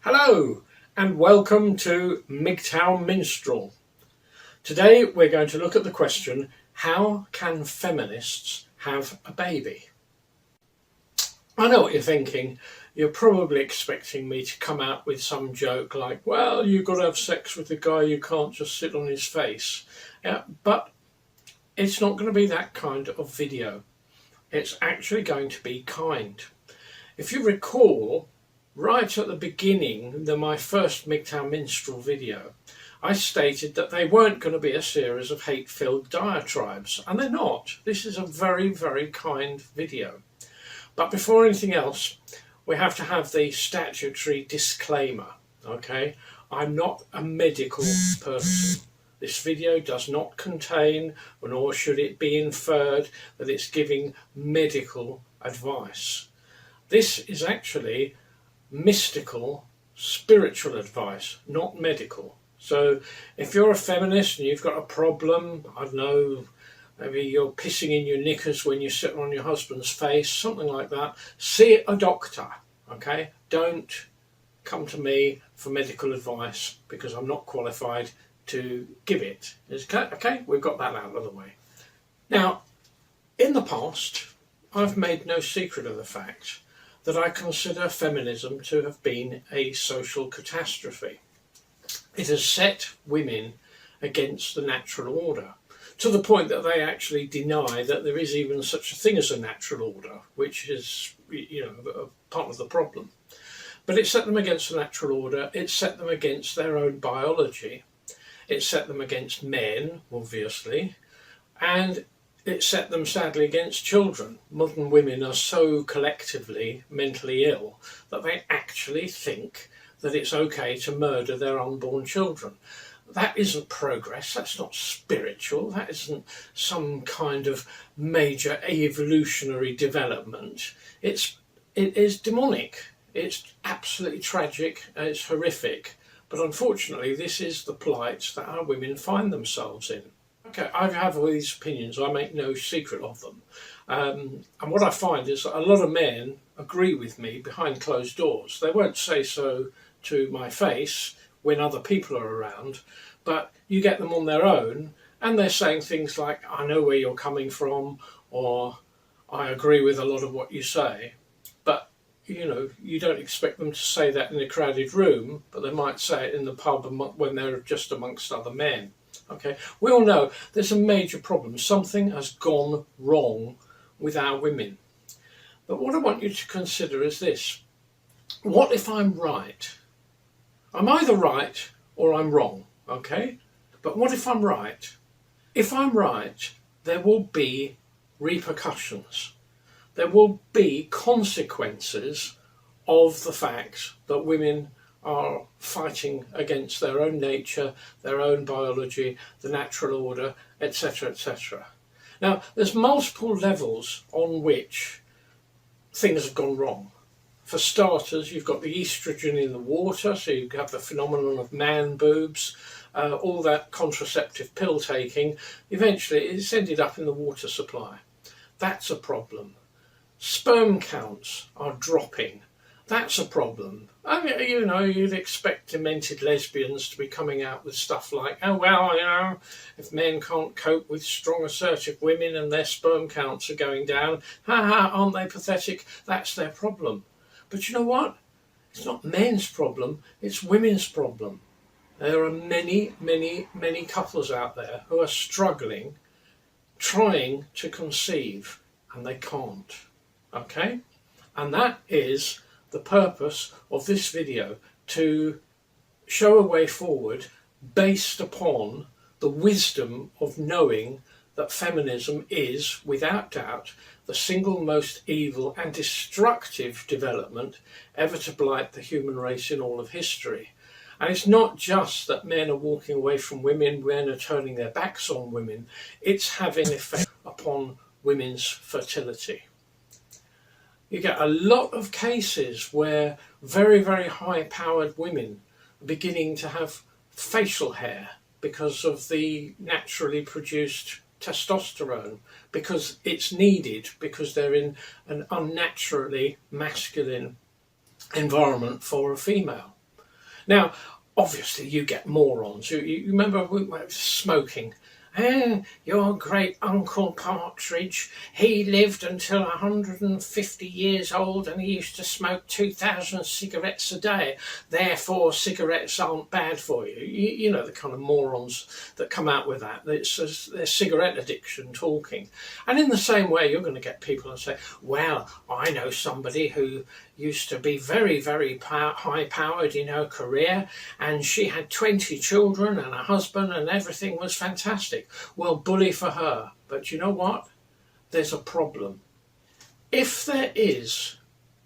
Hello and welcome to MGTOW Minstrel. Today we're going to look at the question, how can feminists have a baby? I know what you're thinking. You're probably expecting me to come out with some joke like, well, you've got to have sex with the guy, you can't just sit on his face. Yeah, but it's not going to be that kind of video. It's actually going to be kind. If you recall, right at the beginning of my first MGTOW Minstrel video, I stated that they weren't going to be a series of hate-filled diatribes, and they're not. This is a very, very kind video. But before anything else, we have to have the statutory disclaimer, okay? I'm not a medical person. This video does not contain, nor should it be inferred, that it's giving medical advice. This is actually mystical, spiritual advice, not medical. So if you're a feminist and you've got a problem, I don't know, maybe you're pissing in your knickers when you're sitting on your husband's face, something like that, see a doctor, okay? Don't come to me for medical advice because I'm not qualified to give it. Okay, we've got that out of the way. Now, in the past, I've made no secret of the fact that I consider feminism to have been a social catastrophe. It has set women against the natural order, to the point that they actually deny that there is even such a thing as a natural order, which is, part of the problem. But it set them against the natural order, it set them against their own biology, it set them against men, obviously, and it set them sadly against children. Modern women are so collectively mentally ill that they actually think that it's okay to murder their unborn children. That isn't progress, that's not spiritual, that isn't some kind of major evolutionary development. It is demonic, it's absolutely tragic, it's horrific, but unfortunately this is the plight that our women find themselves in. Okay, I have all these opinions, I make no secret of them. And what I find is that a lot of men agree with me behind closed doors. They won't say so to my face when other people are around, but you get them on their own and they're saying things like, I know where you're coming from, or I agree with a lot of what you say. But, you don't expect them to say that in a crowded room, but they might say it in the pub when they're just amongst other men. Okay, we all know there's a major problem. Something has gone wrong with our women. But what I want you to consider is this. What if I'm right? I'm either right or I'm wrong, okay? But what if I'm right? If I'm right, there will be repercussions. There will be consequences of the fact that women are fighting against their own nature, their own biology, the natural order, etc., etc. Now, there's multiple levels on which things have gone wrong. For starters, you've got the estrogen in the water, so you have the phenomenon of man boobs, all that contraceptive pill taking. Eventually, it's ended up in the water supply. That's a problem. Sperm counts are dropping. That's a problem. I mean, you'd expect demented lesbians to be coming out with stuff like, oh, well, if men can't cope with strong, assertive women and their sperm counts are going down, aren't they pathetic? That's their problem. But you know what? It's not men's problem, it's women's problem. There are many, many, many couples out there who are struggling, trying to conceive, and they can't. Okay? And that is the purpose of this video, to show a way forward based upon the wisdom of knowing that feminism is, without doubt, the single most evil and destructive development ever to blight the human race in all of history. And it's not just that men are walking away from women, men are turning their backs on women, it's having an effect upon women's fertility. You get a lot of cases where very, very high-powered women are beginning to have facial hair because of the naturally produced testosterone, because it's needed, because they're in an unnaturally masculine environment for a female. Now, obviously, you get morons. You remember smoking. Your great Uncle Partridge, he lived until 150 years old and he used to smoke 2,000 cigarettes a day. Therefore, cigarettes aren't bad for you. You know, the kind of morons that come out with that. It's their cigarette addiction talking. And in the same way, you're going to get people and say, well, I know somebody who used to be very, very high-powered in her career, and she had 20 children and a husband and everything was fantastic. Well, bully for her. But you know what? There's a problem. If there is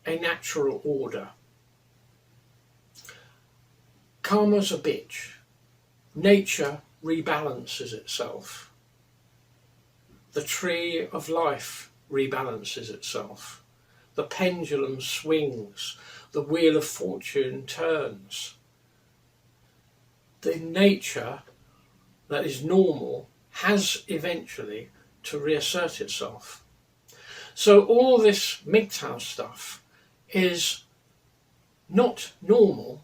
a natural order, karma's a bitch. Nature rebalances itself. The tree of life rebalances itself. The pendulum swings. The wheel of fortune turns. The nature that is normal has eventually to reassert itself. So all this MGTOW stuff is not normal,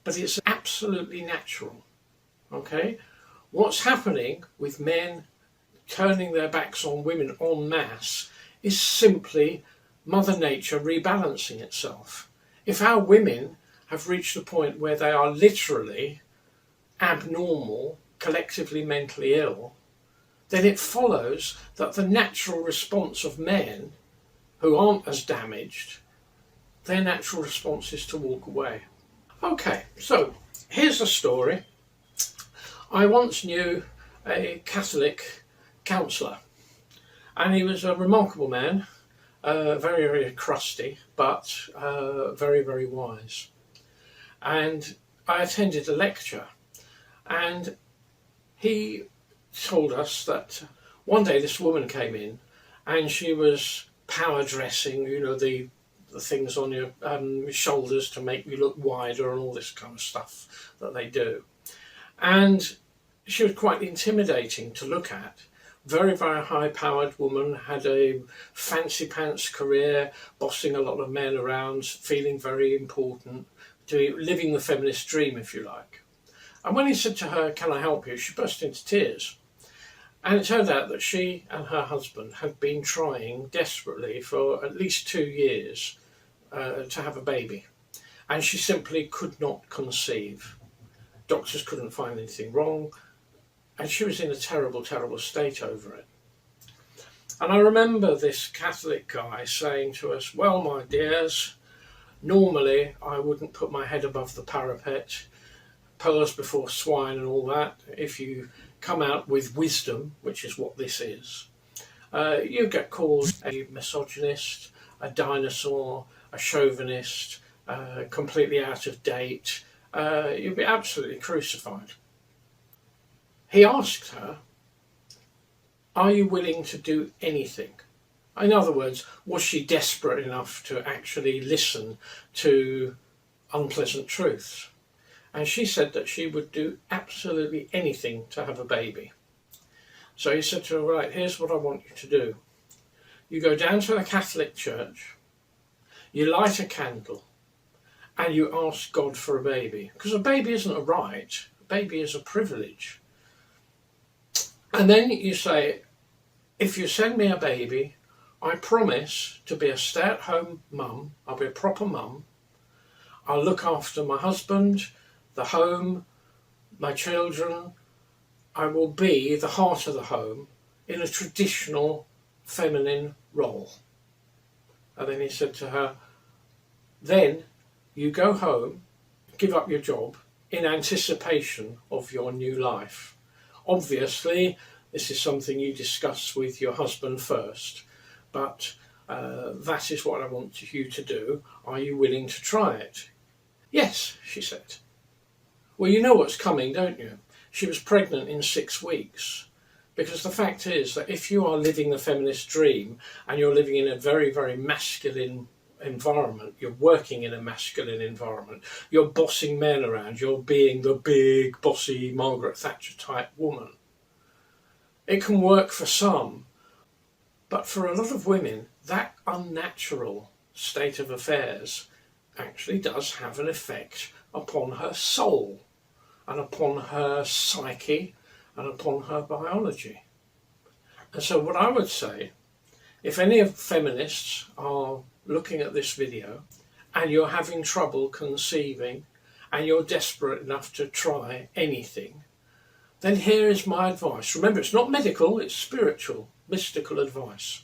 but it's absolutely natural. Okay? What's happening with men turning their backs on women en masse is simply Mother Nature rebalancing itself. If our women have reached the point where they are literally abnormal, collectively mentally ill, then it follows that the natural response of men who aren't as damaged, their natural response is to walk away. Okay, so here's a story. I once knew a Catholic counsellor, and he was a remarkable man, very, very crusty, but very, very wise. And I attended a lecture, and he told us that one day this woman came in and she was power dressing, you know, the things on your shoulders to make you look wider and all this kind of stuff that they do. And she was quite intimidating to look at. Very, very high-powered woman, had a fancy pants career, bossing a lot of men around, feeling very important, living the feminist dream, if you like. And when he said to her, "Can I help you?" she burst into tears. And it turned out that she and her husband had been trying desperately for at least 2 years to have a baby. And she simply could not conceive. Doctors couldn't find anything wrong. And she was in a terrible, terrible state over it. And I remember this Catholic guy saying to us, "Well, my dears, normally I wouldn't put my head above the parapet, pearls before swine and all that. If you come out with wisdom, which is what this is, you get called a misogynist, a dinosaur, a chauvinist, completely out of date. You'll be absolutely crucified." He asked her, "Are you willing to do anything?" In other words, was she desperate enough to actually listen to unpleasant truths? And she said that she would do absolutely anything to have a baby. So he said to her, "Right, here's what I want you to do. You go down to the Catholic Church, you light a candle, and you ask God for a baby. Because a baby isn't a right, a baby is a privilege. And then you say, if you send me a baby, I promise to be a stay-at-home mum. I'll be a proper mum. I'll look after my husband, the home, my children. I will be the heart of the home in a traditional feminine role." And then he said to her, "Then you go home, give up your job in anticipation of your new life. Obviously, this is something you discuss with your husband first, but that is what I want you to do. Are you willing to try it?" "Yes," she said. Well, you know what's coming, don't you? She was pregnant in 6 weeks. Because the fact is that if you are living the feminist dream and you're living in a very, very masculine environment, you're working in a masculine environment, you're bossing men around, you're being the big, bossy Margaret Thatcher type woman, it can work for some, but for a lot of women, that unnatural state of affairs actually does have an effect upon her soul and upon her psyche and upon her biology. And so what I would say, if any of feminists are looking at this video and you're having trouble conceiving and you're desperate enough to try anything, then here is my advice. Remember, it's not medical, it's spiritual, mystical advice.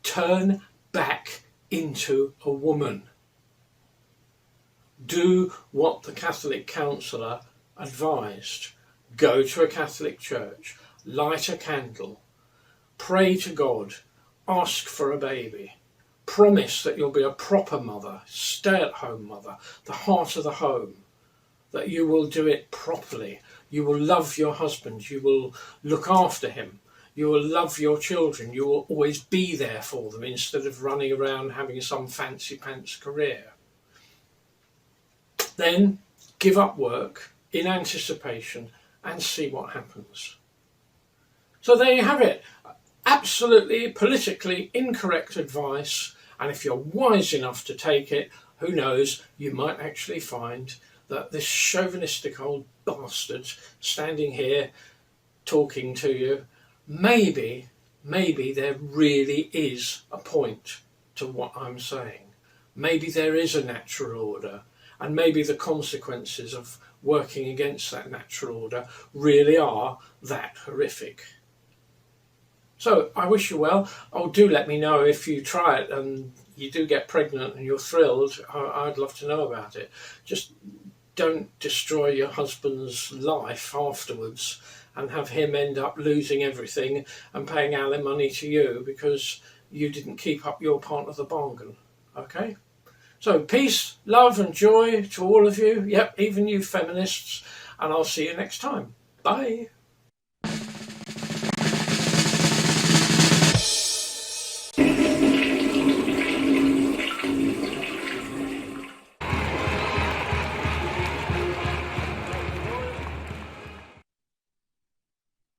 Turn back into a woman. Do what the Catholic counsellor advised. Go to a Catholic church, light a candle, pray to God, ask for a baby, promise that you'll be a proper mother, stay-at-home mother, the heart of the home, that you will do it properly. You will love your husband, you will look after him, you will love your children, you will always be there for them instead of running around having some fancy pants career. Then give up work in anticipation and see what happens. So there you have it. Absolutely politically incorrect advice, and if you're wise enough to take it, who knows, you might actually find that this chauvinistic old bastard standing here talking to you, maybe there really is a point to what I'm saying. Maybe there is a natural order, and maybe the consequences of working against that natural order really are that horrific. So I wish you well. Oh, do let me know if you try it and you do get pregnant and you're thrilled. I'd love to know about it. Just don't destroy your husband's life afterwards and have him end up losing everything and paying alimony to you because you didn't keep up your part of the bargain. Okay? So peace, love and joy to all of you. Yep, even you feminists. And I'll see you next time. Bye.